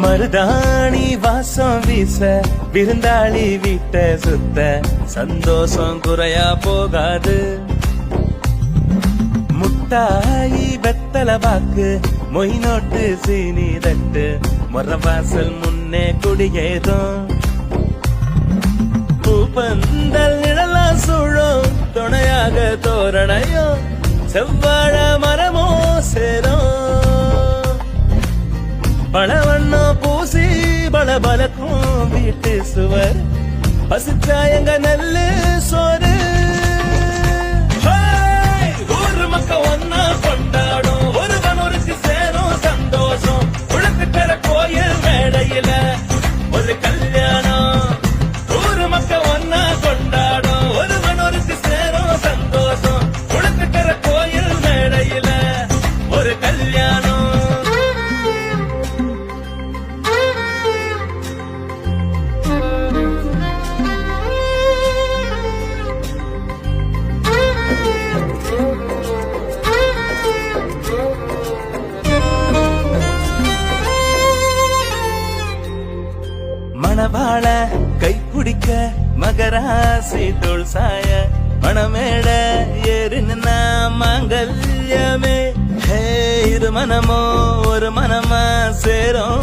மருதாணி வாசம் வீச விருந்தாளி வீட்ட சுத்த சந்தோஷம் குறையா போகாது. முட்டாயி வெத்தல பாக்கு மொய் நோட்டு சீனி தட்டு முறவாசல் முன்னே குடியேறும். பூப்பந்தல் நிழலா சூழும் துணையாக தோரணையும் செவ்வாழ மரமோ சேரும். பழவண்ணம் பூசி பலபலக்கும் வீட்டு சுவர் பசிச்சாயங்க நெல்லு சோறு. ஊரு மக்க ஒன்னா கொண்டாடும் ஒருவனொருக்கு சேரும் சந்தோஷம். உழக்குக்கிற கோயில் மேடையில ஒரு கல்யாணம். ஊரு மக்க ஒன்னா கொண்டாடும் ஒருவனொருக்கு சேரும் சந்தோஷம். உழக்குக்கிற கோயில் மேடையில ஒரு கல்யாணம். மணவாள கைப்பிடிக்க மகராசி தோள் சாய மணமேட ஏறு நின்னா மாங்கல்யமே. இரு மனமோ ஒரு மனமா சேரும்.